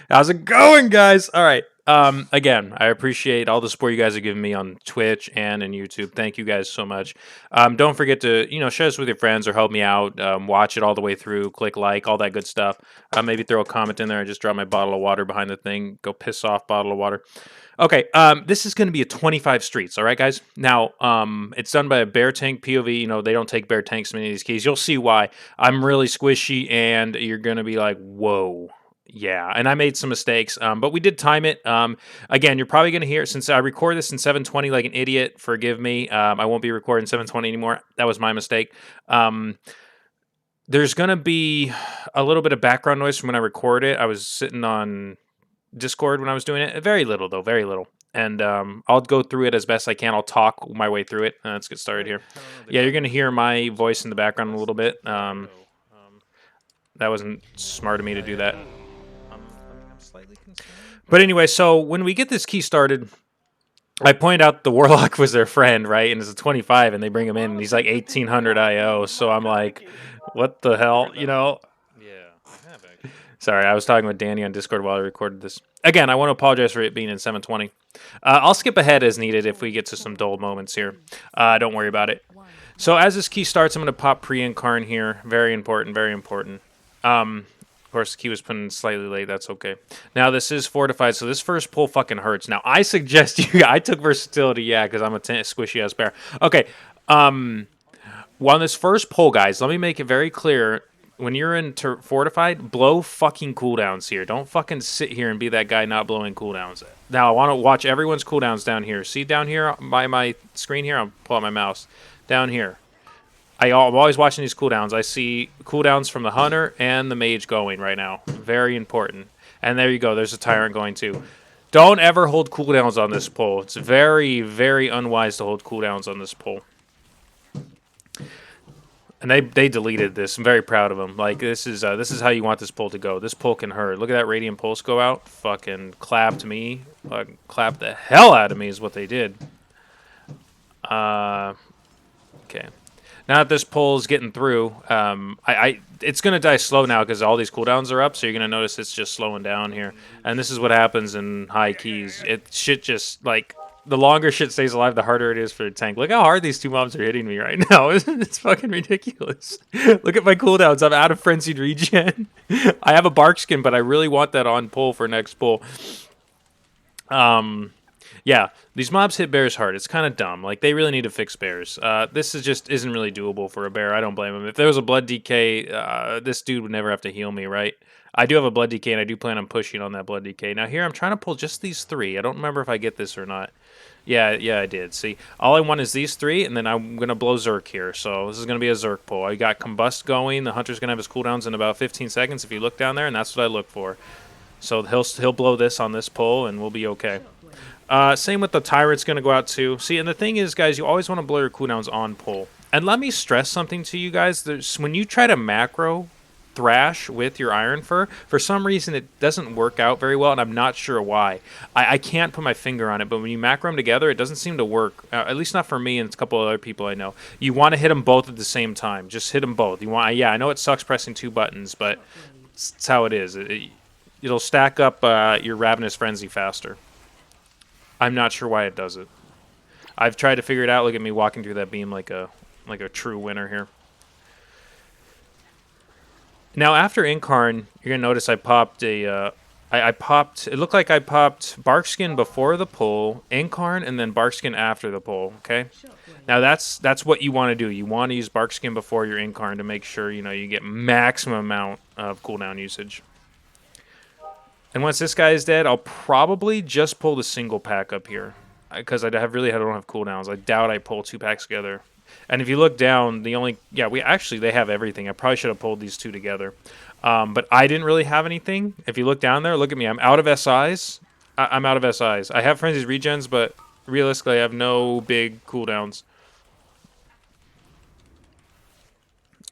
How's it going, guys? All right. Again, I appreciate all the support you guys are giving me on Twitch and in YouTube. Thank you guys so much. Don't forget to, share this with your friends or help me out. Watch it all the way through. Click like, all that good stuff. Maybe throw a comment in there. I just drop my bottle of water behind the thing. Go piss off, bottle of water. Okay, this is going to be a 25 streets, all right, guys? Now, it's done by a Beartank POV. They don't take Beartanks many of these keys. You'll see why. I'm really squishy, and you're going to be like, whoa. Yeah, and I made some mistakes, but we did time it. Again, you're probably going to hear, since I record this in 720 like an idiot, forgive me. I won't be recording 720 anymore. That was my mistake. There's going to be a little bit of background noise from when I record it. I was sitting on Discord when I was doing it. Very little, though, very little. And I'll go through it as best I can. I'll talk my way through it. Let's get started here. Yeah, you're going to hear my voice in the background a little bit. That wasn't smart of me to do that. But anyway, so when we get this key started, I point out the Warlock was their friend, right? And it's a 25, and they bring him in, and he's like 1800 IO. So I'm like, what the hell, Yeah. Sorry, I was talking with Danny on Discord while I recorded this. Again, I want to apologize for it being in 720. I'll skip ahead as needed if we get to some dull moments here. Don't worry about it. So as this key starts, I'm going to pop pre-incarn here. Very important, very important. Of course, the key was put in slightly late. That's okay. Now, this is fortified, so this first pull fucking hurts. Now, I suggest you... I took versatility, yeah, because I'm a squishy-ass bear. Okay. On this first pull, guys, let me make it very clear. When you're in fortified, blow fucking cooldowns here. Don't fucking sit here and be that guy not blowing cooldowns. Now, I want to watch everyone's cooldowns down here. See down here by my screen here? I'll pull out my mouse. Down here. I'm always watching these cooldowns. I see cooldowns from the Hunter and the Mage going right now. Very important. And there you go. There's a Tyrant going too. Don't ever hold cooldowns on this pull. It's very, very unwise to hold cooldowns on this pull. And they deleted this. I'm very proud of them. Like, this is how you want this pull to go. This pull can hurt. Look at that Radiant Pulse go out. Fucking clapped me. Clapped the hell out of me is what they did. Okay. Now that this pull is getting through, it's going to die slow now because all these cooldowns are up, so you're going to notice it's just slowing down here. And this is what happens in high keys. Shit just, like, the longer shit stays alive, the harder it is for the tank. Look how hard these two mobs are hitting me right now. It's fucking ridiculous. Look at my cooldowns. I'm out of Frenzied Regen. I have a Bark Skin, but I really want that on pull for next pull. Yeah, these mobs hit bears hard. It's kind of dumb. Like, they really need to fix bears. This isn't really doable for a bear. I don't blame him. If there was a blood DK, this dude would never have to heal me, right? I do have a blood DK, and I do plan on pushing on that blood DK. Now, here, I'm trying to pull just these three. I don't remember if I get this or not. Yeah, I did. See, all I want is these three, and then I'm going to blow Zerk here. So this is going to be a Zerk pull. I got Combust going. The Hunter's going to have his cooldowns in about 15 seconds if you look down there, and that's what I look for. So he'll blow this on this pull, and we'll be okay. Same with the Tyrant's going to go out too. See, and the thing is, guys, you always want to blow your cooldowns on pull. And let me stress something to you guys. When you try to macro Thrash with your Iron Fur, for some reason it doesn't work out very well, and I'm not sure why. I can't put my finger on it, but when you macro them together, it doesn't seem to work. At least not for me and a couple of other people I know. You want to hit them both at the same time. Just hit them both. I know it sucks pressing two buttons, but it's how it is. It'll stack up your Ravenous Frenzy faster. I'm not sure why it does it. I've tried to figure it out. Look at me walking through that beam like a true winner here. Now, after Incarn, you're going to notice I popped a... it looked like I popped Barkskin before the pull, Incarn, and then Barkskin after the pull, okay? Now, that's what you want to do. You want to use Barkskin before your Incarn to make sure, you get maximum amount of cooldown usage. And once this guy is dead, I'll probably just pull the single pack up here. Because I don't have cooldowns. I doubt I pull two packs together. And if you look down, they have everything. I probably should have pulled these two together. But I didn't really have anything. If you look down there, look at me. I'm out of SIs. I'm out of SIs. I have Frenzy's regens, but realistically, I have no big cooldowns.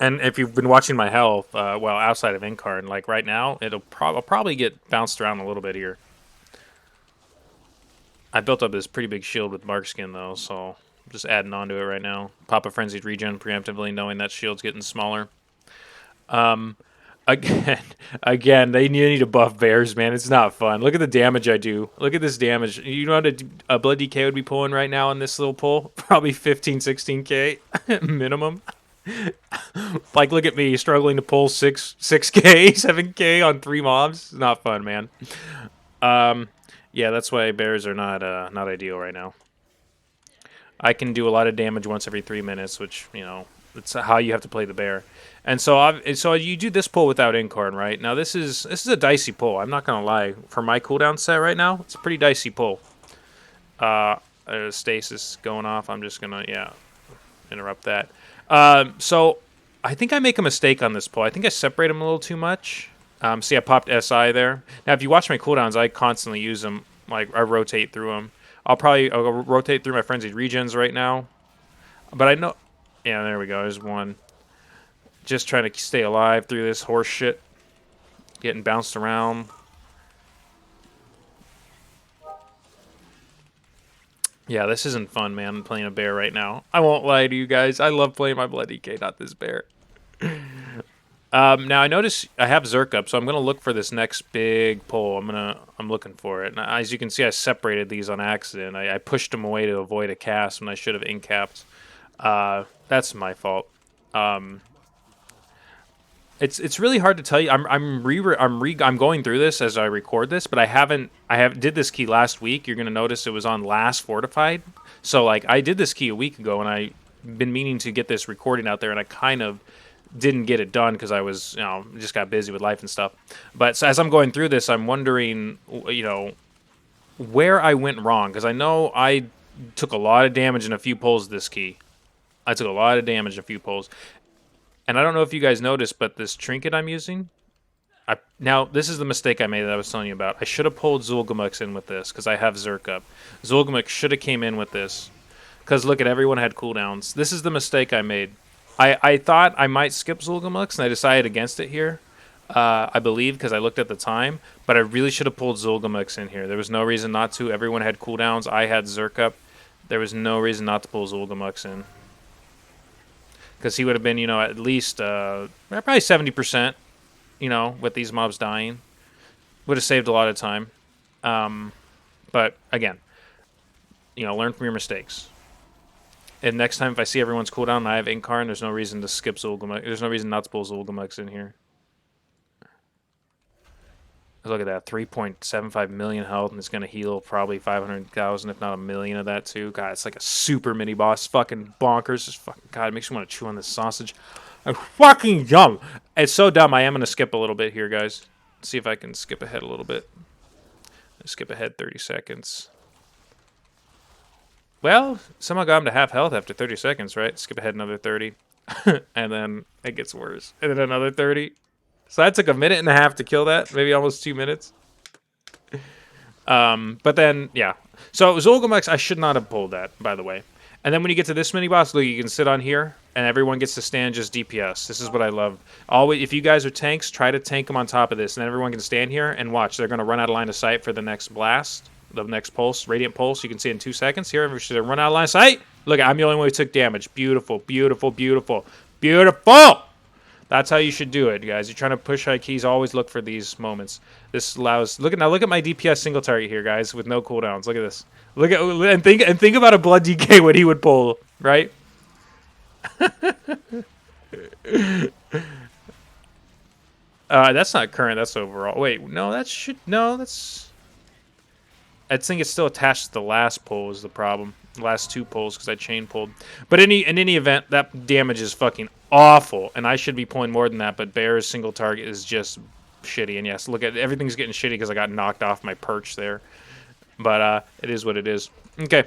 And if you've been watching my health, outside of Incarn, like right now, I'll probably get bounced around a little bit here. I built up this pretty big shield with Barkskin, though, so... just adding on to it right now. Pop a Frenzied Regen preemptively, knowing that shield's getting smaller. Again, again, they need to buff bears, man. It's not fun. Look at the damage I do. Look at this damage. You know what a blood DK would be pulling right now on this little pull? Probably 15, 16k minimum. Like, look at me struggling to pull 6k, 7k on 3 mobs. It's not fun, man. Yeah, that's why bears are not ideal right now. I can do a lot of damage once every 3 minutes, which, you know, it's how you have to play the bear. And so you do this pull without Incarn, right? Now this is a dicey pull. I'm not gonna lie. For my cooldown set right now, it's a pretty dicey pull. Stasis going off. I'm just gonna interrupt that. So I think I make a mistake on this pull. I think I separate them a little too much. See, I popped SI there. Now, if you watch my cooldowns, I constantly use them. Like, I rotate through them. I'll rotate through my frenzied regens right now. But I know... Yeah, there we go. There's one. Just trying to stay alive through this horse shit. Getting bounced around. Yeah, this isn't fun, man. I'm playing a bear right now. I won't lie to you guys. I love playing my Blood DK, not this bear. Now I notice I have Zerk up, so I'm gonna look for this next big pull. I'm looking for it. And as you can see, I separated these on accident. I pushed them away to avoid a cast when I should have incapped. That's my fault. It's really hard to tell you. I'm going through this as I record this, but I did this key last week. You're gonna notice it was on last fortified. So like I did this key a week ago, and I've been meaning to get this recording out there, and I kind of didn't get it done because I was, just got busy with life and stuff. But so as I'm going through this, I'm wondering, where I went wrong, because I know I took a lot of damage in a few pulls this key. I took a lot of damage in a few pulls. And I don't know if you guys noticed, but this trinket I'm using, now this is the mistake I made that I was telling you about. I should have pulled Zul'Gurmuk's in with this because I have Zerk up. Zul'Gurmuk should have came in with this because look at everyone had cooldowns. This is the mistake I made. I thought I might skip Zul'Gurmuk's, and I decided against it here. I believe because I looked at the time, but I really should have pulled Zul'Gurmuk's in here. There was no reason not to. Everyone had cooldowns. I had Zerk up. There was no reason not to pull Zul'Gurmuk's in. Because he would have been, at least probably 70%, with these mobs dying. Would have saved a lot of time. But, again, learn from your mistakes. And next time, if I see everyone's cooldown and I have Incarn, there's no reason to skip Zul'Gurmuk. There's no reason not to pull Zul'Gurmuk's in here. Look at that, 3.75 million health, and it's going to heal probably 500,000, if not a million of that, too. God, it's like a super mini-boss. Fucking bonkers. Just fucking, God, it makes me want to chew on this sausage. I'm fucking dumb. It's so dumb, I am going to skip a little bit here, guys. See if I can skip ahead a little bit. Skip ahead 30 seconds. Well, somehow got him to half health after 30 seconds, right? Skip ahead another 30. And then it gets worse. And then another 30. So that took a minute and a half to kill that. Maybe almost 2 minutes. But then, yeah. So Zul'Gurmuk's, I should not have pulled that, by the way. And then when you get to this mini-boss, look, you can sit on here, and everyone gets to stand just DPS. This is what I love. Always, if you guys are tanks, try to tank them on top of this, and then everyone can stand here and watch. They're going to run out of line of sight for the next blast, the next pulse, Radiant Pulse. You can see it in 2 seconds. Here, everyone should run out of line of sight. Look, I'm the only one who took damage. Beautiful, beautiful, beautiful, beautiful! That's how you should do it, guys. You're trying to push high keys. Always look for these moments. This allows. Look at my DPS single target here, guys, with no cooldowns. Look at this. Look at and think about a blood DK what he would pull, right? That's not current. That's overall. Wait, no, that's. I think it's still attached to the last pull is the problem. The last 2 pulls because I chain pulled. But in any event, that damage is fucking awful, and I should be pulling more than that. But Bear's single target is just shitty. And yes, look at everything's getting shitty because I got knocked off my perch there. But it is what it is. Okay.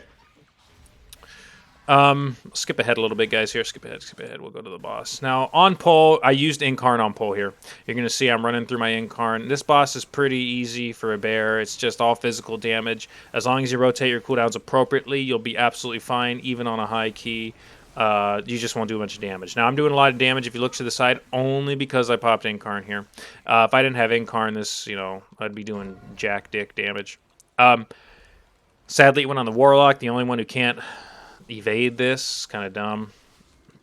Skip ahead a little bit, guys. Here, skip ahead. We'll go to the boss. Now, on pull, I used Incarn on pull here. You're going to see I'm running through my Incarn. This boss is pretty easy for a bear. It's just all physical damage. As long as you rotate your cooldowns appropriately, you'll be absolutely fine, even on a high key. You just won't do a bunch of damage. Now, I'm doing a lot of damage if you look to the side, only because I popped Incarn here. If I didn't have Incarn, this, I'd be doing jack dick damage. Sadly, it went on the Warlock, the only one who can't evade this. Kind of dumb,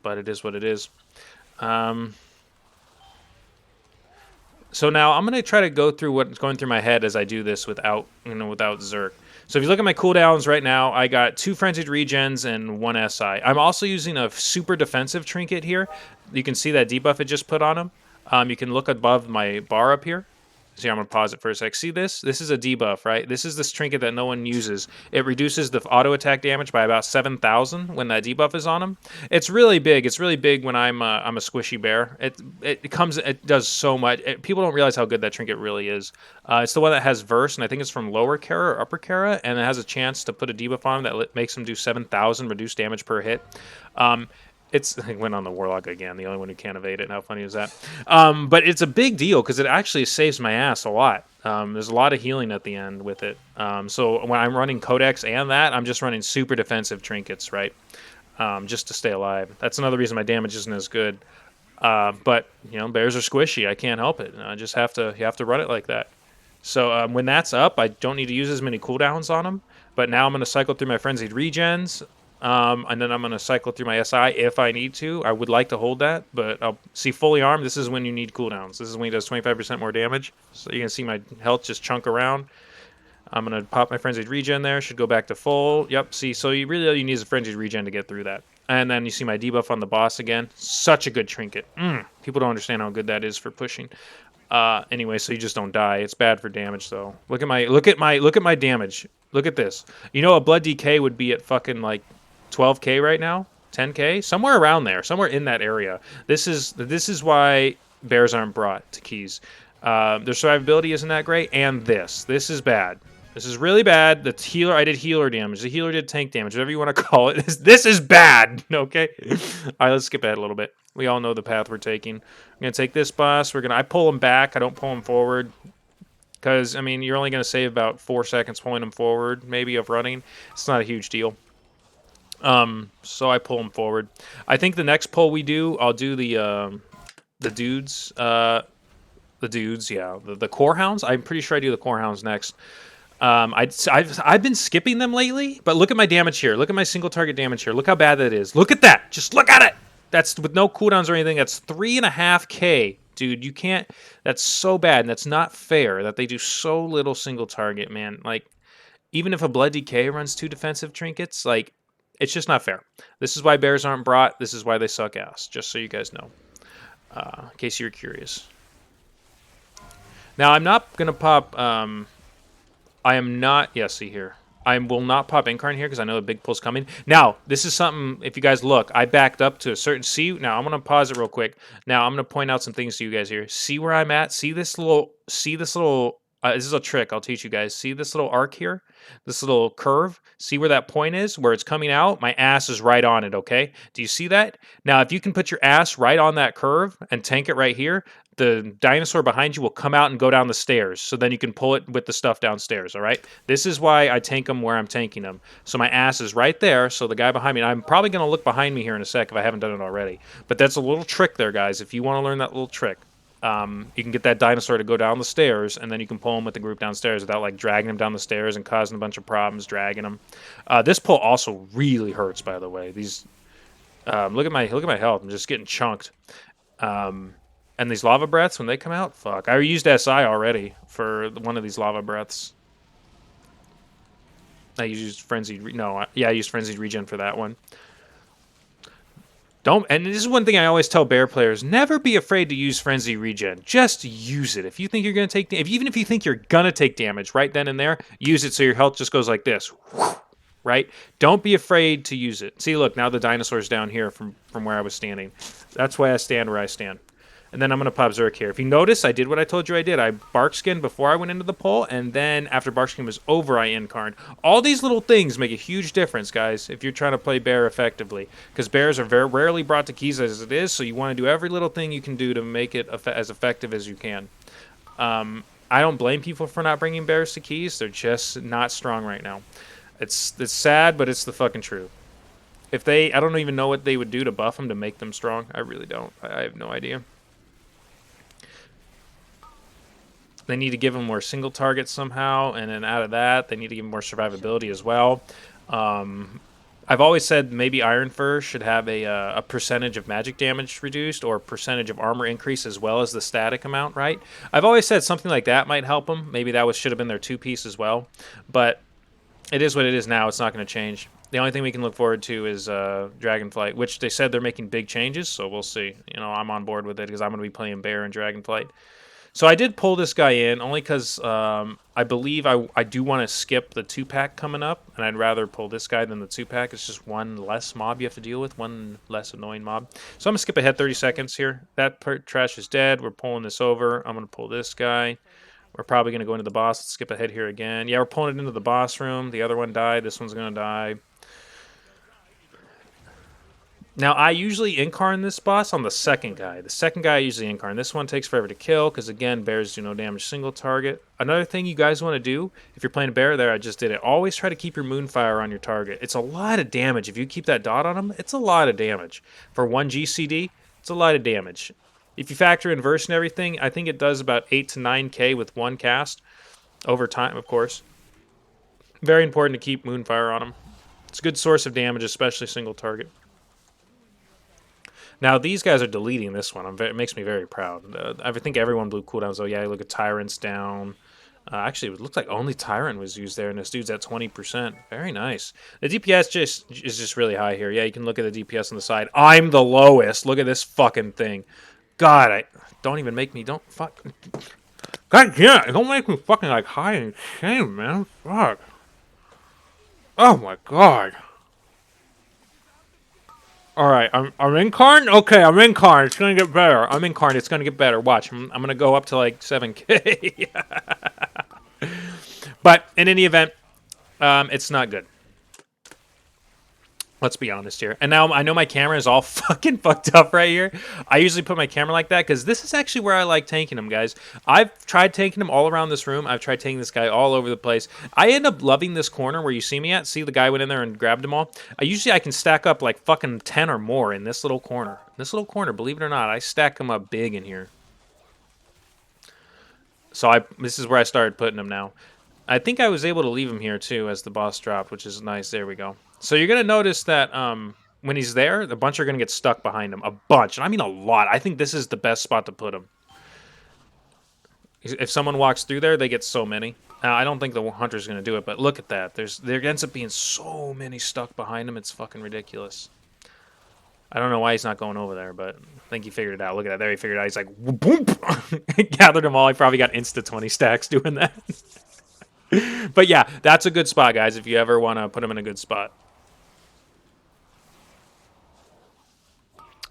but it is what it is. So now I'm gonna try to go through what's going through my head as I do this without, without Zerk. So if you look at my cooldowns right now, I got 2 Frenzied Regens and 1 SI. I'm also using a super defensive trinket here. You can see that debuff it just put on him. You can look above my bar up here. So here, I'm going to pause it for a sec. See this? This is a debuff, right? This is this trinket that no one uses. It reduces the auto attack damage by about 7,000 when that debuff is on him. It's really big. It's really big when I'm a squishy bear. It does so much. People don't realize how good that trinket really is. It's the one that has verse, and I think it's from lower Kara or upper Kara, and it has a chance to put a debuff on him that makes him do 7,000 reduced damage per hit. It went on the Warlock again, the only one who can't evade it. How funny is that? But it's a big deal because it actually saves my ass a lot. There's a lot of healing at the end with it. So when I'm running Codex and that, I'm just running super defensive trinkets, right? Just to stay alive. That's another reason my damage isn't as good. But bears are squishy. I can't help it. I just have to run it like that. So when that's up, I don't need to use as many cooldowns on them. But now I'm going to cycle through my Frenzied Regens. And then I'm going to cycle through my SI if I need to. I would like to hold that, but I'll see fully armed. This is when you need cooldowns. This is when he does 25% more damage. So you can see my health just chunk around. I'm going to pop my Frenzied Regen there. Should go back to full. Yep, see, so you really need a Frenzied Regen to get through that. And then you see my debuff on the boss again. Such a good trinket. People don't understand how good that is for pushing. Anyway, so you just don't die. It's bad for damage though. Look at my damage. Look at this. A blood DK would be at fucking like 12k right now, 10k, somewhere around there, somewhere in that area. This is why bears aren't brought to keys. Their survivability isn't that great, and this is bad. This is really bad. The healer, I did healer damage. The healer did tank damage, whatever you want to call it. This is bad. Okay. All right, let's skip ahead a little bit. We all know the path we're taking. I'm gonna take this boss. I pull him back. I don't pull him forward. Because, you're only going to save about 4 seconds pulling him forward, maybe, of running. It's not a huge deal. So I pull him forward. I think the next pull we do, I'll do the dudes. The dudes, yeah. The core hounds. I'm pretty sure I do the core hounds next. I've been skipping them lately, but look at my damage here. Look at my single target damage here. Look how bad that is. Look at that. Just look at it. That's with no cooldowns or anything. That's 3.5k. Dude, you can't. That's so bad, and that's not fair that they do so little single target, man. Like, even if a Blood DK runs 2 defensive trinkets, like, it's just not fair. This is why bears aren't brought. This is why they suck ass, just so you guys know, in case you're curious. Now, I'm not going to pop... I am not... Yeah, see here. I will not pop Incarn here because I know the big pull's coming. Now, this is something, if you guys look, I backed up to a certain... See, now I'm going to pause it real quick. Now, I'm going to point out some things to you guys here. See where I'm at? See this little... this is a trick I'll teach you guys. See this little arc here? This little curve? See where that point is? Where it's coming out? My ass is right on it, okay? Do you see that? Now, if you can put your ass right on that curve and tank it right here, the dinosaur behind you will come out and go down the stairs. So then you can pull it with the stuff downstairs, all right? This is why I tank them where I'm tanking them. So my ass is right there, so the guy behind me... And I'm probably going to look behind me here in a sec if I haven't done it already. But that's a little trick there, guys, if you want to learn that little trick. You can get that dinosaur to go down the stairs, and then you can pull him with the group downstairs without like dragging him down the stairs and causing a bunch of problems dragging him. This pull also really hurts, by the way. These look at my health. I'm just getting chunked. And these lava breaths when they come out, fuck. I used SI already for one of these lava breaths. I used frenzied. I used frenzied regen for that one. And this is one thing I always tell bear players: never be afraid to use frenzy regen. Just use it. If you think you're gonna take, even if you think you're gonna take damage right then and there, use it so your health just goes like this, right? Don't be afraid to use it. See, look, now the dinosaur's down here from where I was standing. That's why I stand where I stand. And then I'm gonna pop Zerk here. If you notice, I did what I told you I did. I bark skinned before I went into the pull, and then after bark skin was over, I incarned. All these little things make a huge difference, guys, if you're trying to play bear effectively. Because bears are very rarely brought to keys as it is, so you want to do every little thing you can do to make it as effective as you can. I don't blame people for not bringing bears to keys. They're just not strong right now. It's sad, but it's the fucking truth. I don't even know what they would do to buff them to make them strong. I really don't. I have no idea. They need to give them more single targets somehow, and then out of that, they need to give them more survivability as well. I I've always said maybe Iron Fur should have a percentage of magic damage reduced or percentage of armor increase as well as the static amount, right? I've always said something like that might help them. Maybe that should have been their 2-piece as well. But it is what it is now. It's not going to change. The only thing we can look forward to is Dragonflight, which they said they're making big changes, so we'll see. You know, I'm on board with it because I'm going to be playing Bear and Dragonflight. So I did pull this guy in only because I believe I do want to skip the 2-pack coming up, and I'd rather pull this guy than the 2-pack. It's just one less mob you have to deal with, one less annoying mob. So I'm going to skip ahead 30 seconds here. That trash is dead. We're pulling this over. I'm going to pull this guy. We're probably going to go into the boss. Let's skip ahead here again. Yeah, we're pulling it into the boss room. The other one died. This one's going to die. Now, I usually incarn this boss on the second guy. The second guy I usually incarn. This one takes forever to kill because, again, bears do no damage single target. Another thing you guys want to do, if you're playing a bear there, I just did it. Always try to keep your Moonfire on your target. It's a lot of damage. If you keep that dot on him, it's a lot of damage. For one GCD, it's a lot of damage. If you factor in verse and everything, I think it does about 8 to 9k with one cast. Over time, of course. Very important to keep Moonfire on him. It's a good source of damage, especially single target. Now, these guys are deleting this one. It makes me very proud. I think everyone blew cooldowns. Oh, yeah, look at Tyrant's down. Actually, it looks like only Tyrant was used there, and this dude's at 20%. Very nice. The DPS is just really high here. Yeah, you can look at the DPS on the side. I'm the lowest. Look at this fucking thing. God, don't even make me... Don't fuck... God, yeah, don't make me fucking, like, high and shame, man. Fuck. Oh, my God. Alright, I'm incarn? Okay, I'm incarn. It's gonna get better. I'm incarn. It's gonna get better. Watch. I'm gonna go up to like 7k. But in any event, it's not good. Let's be honest here. And now I know my camera is all fucking fucked up right here. I usually put my camera like that because this is actually where I like tanking them, guys. I've tried tanking them all around this room. I've tried tanking this guy all over the place. I end up loving this corner where you see me at. See the guy went in there and grabbed them all? I can stack up like fucking 10 or more in this little corner. This little corner, believe it or not, I stack them up big in here. So this is where I started putting them now. I think I was able to leave him here too as the boss dropped, which is nice. There we go. So you're going to notice that when he's there, a bunch are going to get stuck behind him. A bunch. And I mean a lot. I think this is the best spot to put him. If someone walks through there, they get so many. I don't think the hunter's going to do it, but look at that. There ends up being so many stuck behind him. It's fucking ridiculous. I don't know why he's not going over there, but I think he figured it out. Look at that. There he figured it out. He's like, boom! Gathered them all. He probably got insta 20 stacks doing that. But yeah, that's a good spot, guys, if you ever want to put him in a good spot.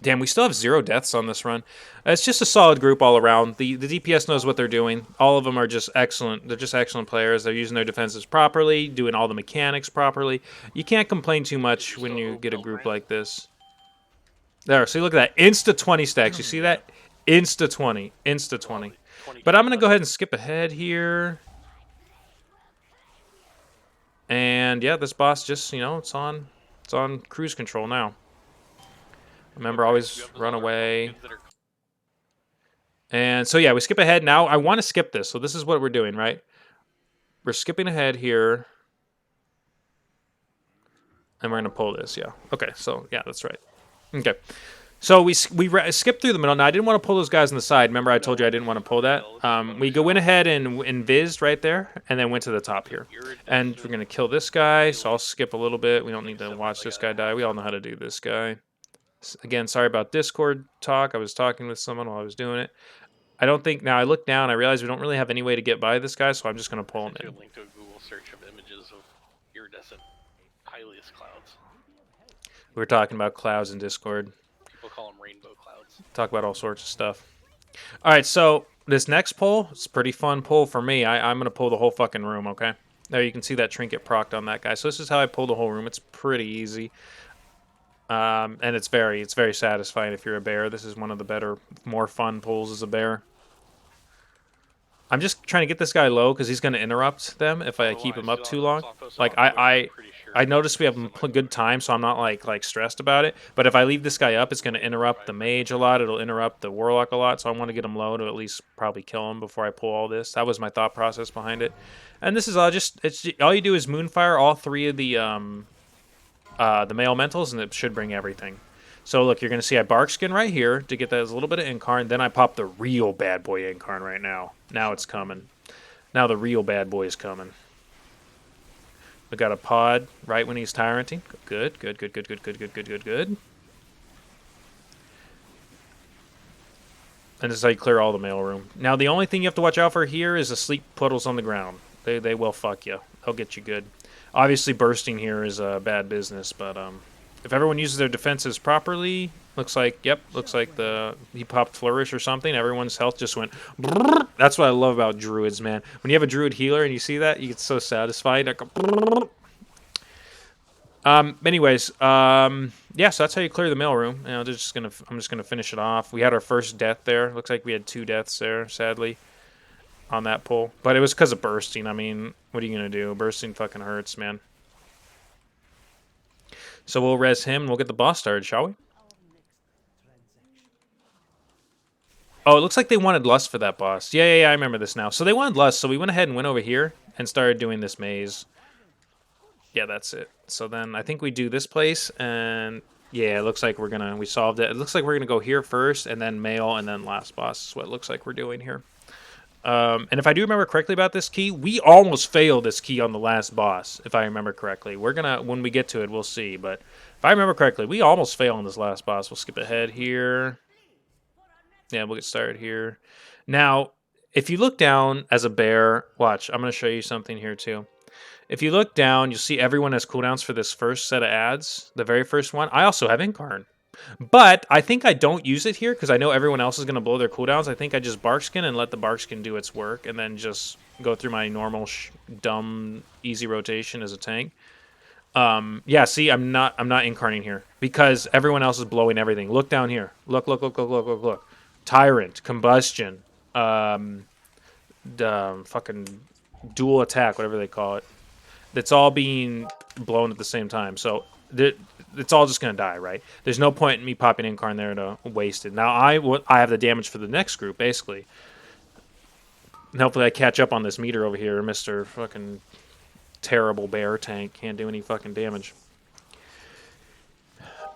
Damn, we still have 0 deaths on this run. It's just a solid group all around. The DPS knows what they're doing. All of them are just excellent. They're just excellent players. They're using their defenses properly, doing all the mechanics properly. You can't complain too much when you get a group like this. There, see, look at that. Insta 20 stacks. You see that? Insta 20. Insta 20. But I'm going to go ahead and skip ahead here. And yeah, this boss just, you know, it's on cruise control now. Remember, always run away. And so yeah, we skip ahead. Now I want to skip this. So this is what we're doing, right? We're skipping ahead here. And we're going to pull this, yeah. Okay, so yeah, that's right. Okay. So we skipped through the middle. Now, I didn't want to pull those guys on the side. Remember, I told you I didn't want to pull that. We go in ahead and invised right there, and then went to the top here. And we're going to kill this guy, so I'll skip a little bit. We don't need to watch this guy die. We all know how to do this guy. Again, sorry about Discord talk. I was talking with someone while I was doing it. I don't think... Now, I look down, I realize we don't really have any way to get by this guy, so I'm just going to pull him in. Link to a Google search of images of iridescent Hylius clouds. We were talking about clouds in Discord. People call them rainbow clouds. Talk about all sorts of stuff. All right, so this next pull, it's a pretty fun pull for me. I'm going to pull the whole fucking room, okay? There you can see that trinket procced on that guy. So this is how I pull the whole room. It's pretty easy. And it's very satisfying if you're a bear. This is one of the better, more fun pulls as a bear. I'm just trying to get this guy low because he's going to interrupt them if I keep him up too long. Like, I noticed we have a good time, so I'm not, like stressed about it. But if I leave this guy up, it's going to interrupt the mage a lot. It'll interrupt the warlock a lot, so I want to get him low to at least probably kill him before I pull all this. That was my thought process behind it. And this is all you do is Moonfire all 3 of the the male mentals, and it should bring everything. So look, you're going to see I bark skin right here to get that as a little bit of incarn. Then I pop the real bad boy incarn right now. Now it's coming. Now the real bad boy is coming. We got a pod right when he's tyranting. Good, good, good, good, good, good, good, good, good, good. And this is how you clear all the mailroom. Now the only thing you have to watch out for here is the sleep puddles on the ground. They will fuck you. They'll get you good. Obviously bursting here is bad business, but if everyone uses their defenses properly, looks like, yep, looks like he popped Flourish or something. Everyone's health just went brrr. That's what I love about druids, man. When you have a druid healer and you see that, you get so satisfied. Like anyways, yeah, so that's how you clear the mailroom. You know, I'm just gonna finish it off. We had our first death there. Looks like we had 2 deaths there, sadly, on that pull. But it was because of bursting. I mean, what are you gonna do? Bursting fucking hurts, man. So we'll res him and we'll get the boss started, shall we? Oh, it looks like they wanted Lust for that boss. Yeah, I remember this now. So they wanted Lust, so we went ahead and went over here and started doing this maze. Yeah, that's it. So then I think we do this place, and yeah, it looks like we solved it. It looks like we're gonna go here first, and then mail, and then last boss is what it looks like we're doing here. And if I do remember correctly about this key, we almost failed this key on the last boss, if I remember correctly. We're gonna, when we get to it, we'll see. But if I remember correctly, we almost failed on this last boss. We'll skip ahead here. Yeah, we'll get started here. Now, if you look down as a bear, watch, I'm gonna show you something here too. If you look down, you'll see everyone has cooldowns for this first set of ads, the very first one. I also have Incarn. But I think I don't use it here because I know everyone else is going to blow their cooldowns. I think I just Barkskin and let the Barkskin do its work and then just go through my normal dumb easy rotation as a tank. Yeah, see, I'm not incarning here because everyone else is blowing everything. Look down here. Look. Tyrant, Combustion, fucking dual attack, whatever they call it. That's all being blown at the same time. So it's all just going to die, right? There's no point in me popping Incarn there to waste it. Now, I have the damage for the next group, basically. And hopefully I catch up on this meter over here, Mr. fucking terrible bear tank. Can't do any fucking damage.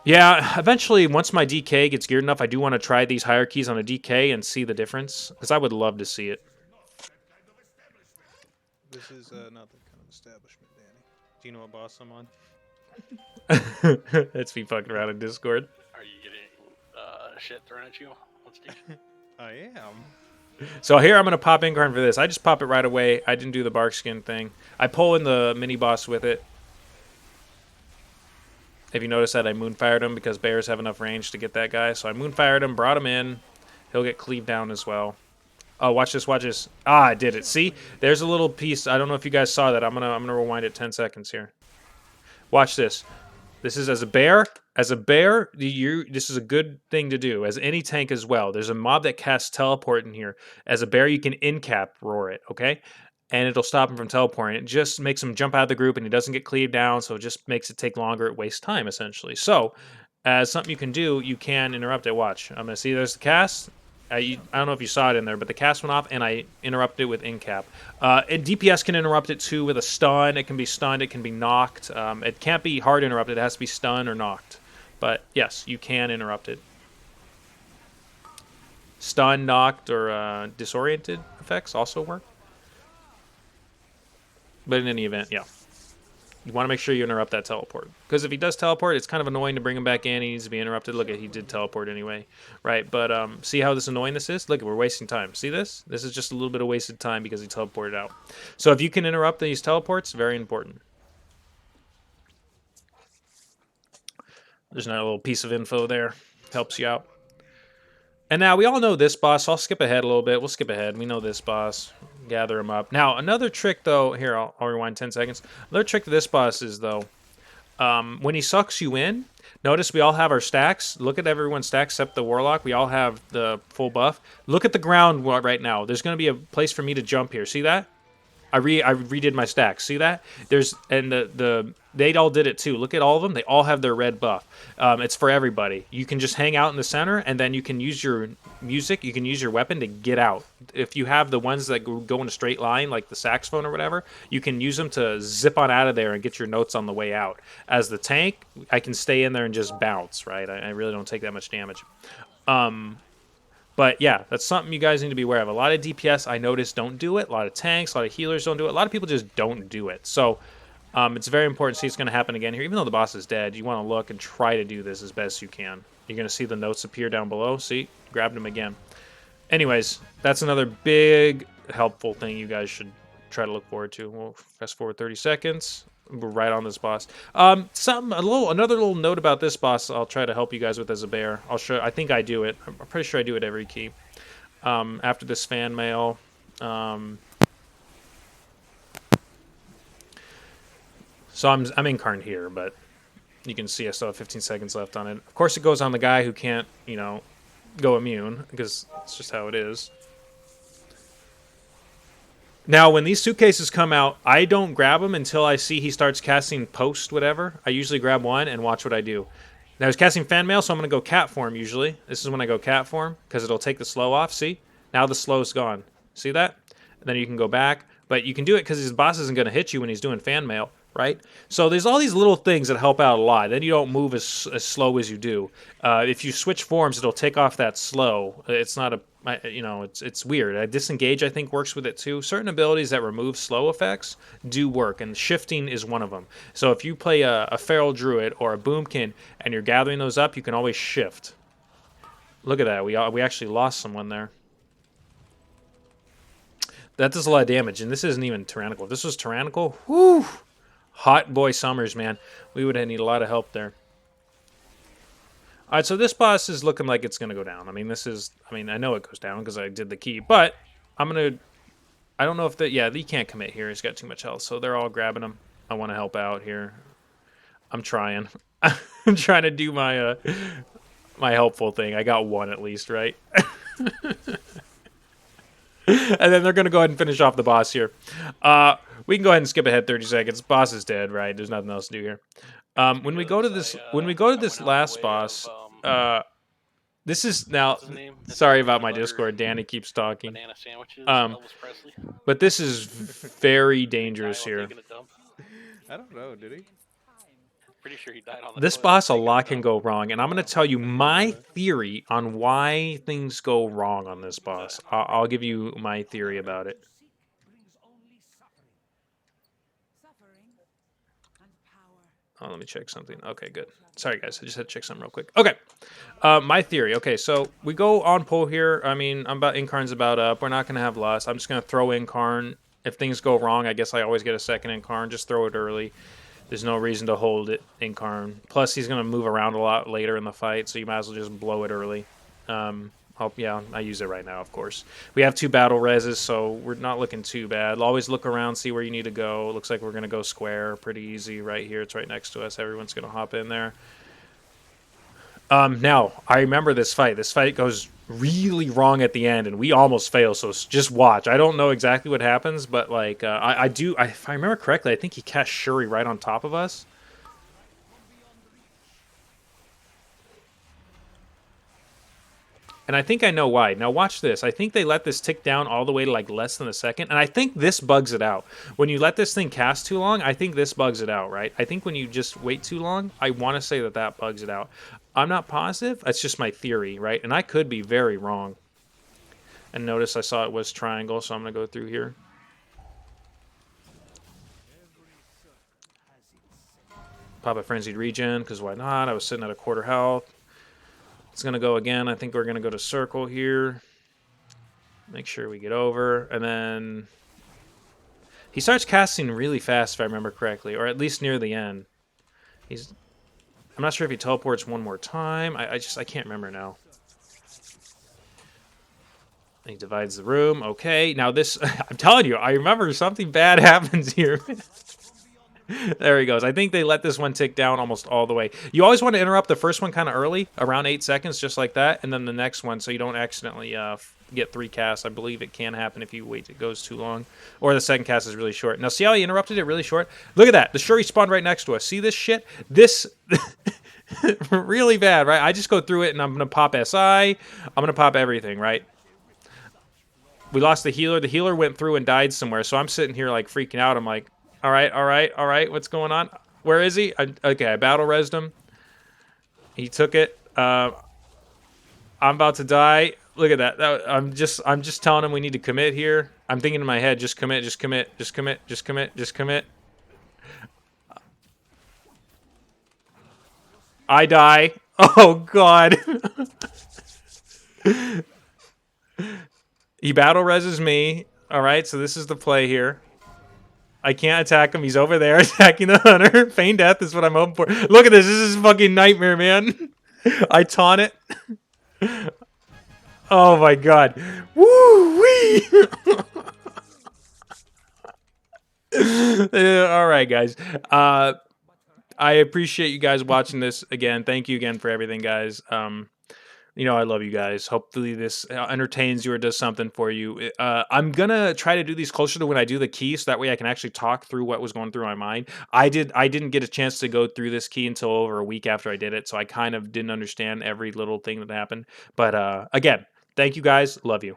Yeah, eventually, once my DK gets geared enough, I do want to try these hierarchies on a DK and see the difference. Because I would love to see it. This is not that kind of establishment, Danny. Do you know what boss I'm on? Let's be fucking around in Discord. Are you getting shit thrown at you on stage? I am. So here I'm going to pop Incarn for this. I just pop it right away. I didn't do the Barkskin thing. I pull in the Miniboss with it. If you notice that I Moonfired him because bears have enough range to get that guy. So I Moonfired him, brought him in. He'll get cleaved down as well. Oh, watch this, watch this. Ah, I did it. See? There's a little piece. I don't know if you guys saw that. I'm gonna rewind it 10 seconds here. Watch this. This is as a bear. As a bear, this is a good thing to do. As any tank as well. There's a mob that casts teleport in here. As a bear, you can in-cap roar it, okay? And it'll stop him from teleporting. It just makes him jump out of the group, and he doesn't get cleaved down, so it just makes it take longer. It wastes time, essentially. So, as something you can do, you can interrupt it. Watch. I'm going to see there's the cast. I don't know if you saw it in there, but the cast went off, and I interrupted it with in-cap. And DPS can interrupt it, too, with a stun. It can be stunned. It can be knocked. It can't be hard interrupted. It has to be stunned or knocked. But, yes, you can interrupt it. Stun, knocked, or disoriented effects also work. But in any event, yeah. You want to make sure you interrupt that teleport. Because if he does teleport, it's kind of annoying to bring him back in. He needs to be interrupted. Look, he did teleport anyway. Right, but see how annoying this is? Look, we're wasting time. See this? This is just a little bit of wasted time because he teleported out. So if you can interrupt these teleports, very important. There's another little piece of info there. Helps you out. And now, we all know this boss. So I'll skip ahead a little bit. We'll skip ahead. We know this boss. Gather him up. Now, another trick, though... Here, I'll rewind 10 seconds. Another trick to this boss is, though... when he sucks you in, notice we all have our stacks. Look at everyone's stacks except the Warlock. We all have the full buff. Look at the ground right now. There's going to be a place for me to jump here. See that? I redid my stack. See that? And they all did it too. Look at all of them. They all have their red buff. It's for everybody. You can just hang out in the center, and then you can use your music. You can use your weapon to get out. If you have the ones that go in a straight line, like the saxophone or whatever, you can use them to zip on out of there and get your notes on the way out. As the tank, I can stay in there and just bounce. Right? I really don't take that much damage. But yeah, that's something you guys need to be aware of. A lot of DPS I noticed don't do it. A lot of tanks, a lot of healers don't do it. A lot of people just don't do it. So it's very important to see it's going to happen again here. Even though the boss is dead, you want to look and try to do this as best you can. You're going to see the notes appear down below. See? Grabbed them again. Anyways, that's another big helpful thing you guys should try to look forward to. We'll fast forward 30 seconds. We're right on this boss. Another little note about this boss I'll try to help you guys with as a bear. I'll show. I think I do it. I'm pretty sure I do it every key. After this fan mail. So I'm incarnate here, but you can see I still have 15 seconds left on it. Of course, it goes on the guy who can't, go immune, because it's just how it is. Now, when these suitcases come out, I don't grab them until I see he starts casting post whatever. I usually grab one and watch what I do. Now, he's casting fan mail, so I'm going to go cat form usually. This is when I go cat form, because it'll take the slow off. See? Now the slow's gone. See that? And then you can go back. But you can do it because his boss isn't going to hit you when he's doing fan mail, right? So there's all these little things that help out a lot. Then you don't move as slow as you do. If you switch forms, it'll take off that slow. It's not a... it's weird. Disengage, I think, works with it too. Certain abilities that remove slow effects do work, and shifting is one of them. So if you play a Feral Druid or a Boomkin and you're gathering those up, you can always shift. Look at that. We actually lost someone there. That does a lot of damage, and this isn't even tyrannical. If this was tyrannical, whew, hot boy summers, man. We would need a lot of help there. All right, so this boss is looking like it's going to go down. I know it goes down because I did the key, but I don't know if he can't commit here. He's got too much health, so they're all grabbing him. I want to help out here. I'm trying. I'm trying to do my my helpful thing. I got one at least, right? And then they're going to go ahead and finish off the boss here. We can go ahead and skip ahead 30 seconds. Boss is dead, right? There's nothing else to do here. When we go to this last boss, this is now. Sorry about my Discord. Danny keeps talking. Banana sandwiches. Elvis Presley. But this is very dangerous here. I don't know. Did he? Pretty sure he died on the This toilet boss, a taking lot a can dump. go wrong, and I'm going to tell you my theory on why things go wrong on this boss. I'll give you my theory about it. Oh, let me check something. Okay, good. Sorry, guys. I just had to check something real quick. Okay. My theory. Okay, so we go on pull here. Incarn's about up. We're not going to have lust. I'm just going to throw Incarn. If things go wrong, I guess I always get a second Incarn. Just throw it early. There's no reason to hold it, Incarn. Plus, he's going to move around a lot later in the fight, so you might as well just blow it early. I use it right now, of course. We have 2 battle reses, so we're not looking too bad. Always look around, see where you need to go. Looks like we're going to go square. Pretty easy right here. It's right next to us. Everyone's going to hop in there. Now, I remember this fight. This fight goes really wrong at the end, and we almost fail, so just watch. I don't know exactly what happens, but if I remember correctly, I think he cast Shuri right on top of us. And I think I know why. Now watch this. I think they let this tick down all the way to less than a second. And I think this bugs it out. When you let this thing cast too long, I think this bugs it out, right? I think when you just wait too long, I want to say that bugs it out. I'm not positive. That's just my theory, right? And I could be very wrong. And notice I saw it was triangle, so I'm going to go through here. Pop a Frenzied Regen, because why not? I was sitting at a quarter health. It's going to go again. I think we're going to go to circle here. Make sure we get over. And then he starts casting really fast, if I remember correctly, or at least near the end. I'm not sure if he teleports one more time. I can't remember now. He divides the room. Okay. Now this, I'm telling you, I remember something bad happens here. There he goes. I think they let this one tick down almost all the way. You always want to interrupt the first one kind of early, around 8 seconds, just like that, and then the next one so you don't accidentally get 3 casts. I believe it can happen if you wait, it goes too long. Or the second cast is really short. Now, see how he interrupted it really short? Look at that. The Shuri spawned right next to us. See this shit? This... really bad, right? I just go through it, and I'm going to pop SI. I'm going to pop everything, right? We lost the healer. The healer went through and died somewhere, so I'm sitting here, like, freaking out. I'm like, all right, what's going on? Where is he? Okay, I battle resed him. He took it. I'm about to die. Look at that. I'm just telling him we need to commit here. I'm thinking in my head, just commit, just commit, just commit, just commit, just commit. I die. Oh, God. He battle reses me. All right, so this is the play here. I can't attack him. He's over there attacking the hunter. Feign death is what I'm hoping for. Look at this. This is a fucking nightmare, man. I taunt it. Oh, my God. Woo-wee. All right, guys. I appreciate you guys watching this again. Thank you again for everything, guys. You know, I love you guys. Hopefully this entertains you or does something for you. I'm going to try to do these closer to when I do the key, so that way I can actually talk through what was going through my mind. I didn't get a chance to go through this key until over a week after I did it, so I kind of didn't understand every little thing that happened. But again, thank you guys. Love you.